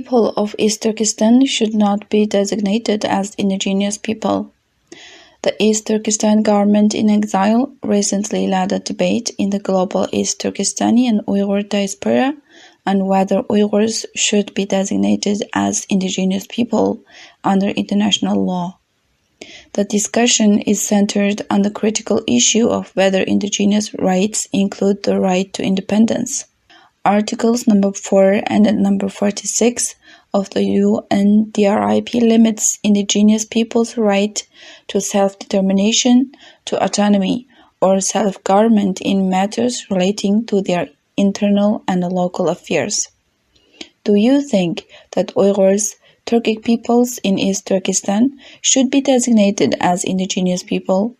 people of East Turkestan should not be designated as indigenous people. The East Turkestan Government-in-Exile recently led a debate in the global East Turkestani and Uyghur diaspora on whether Uyghurs should be designated as indigenous people under international law. The discussion is centered on the critical issue of whether indigenous rights include the right to independence. Articles number 4 and number 46 of the UNDRIP limits indigenous people's right to self-determination, to autonomy, or self-government in matters relating to their internal and local affairs. Do you think that Uyghurs, Turkic peoples in East Turkestan, should be designated as indigenous people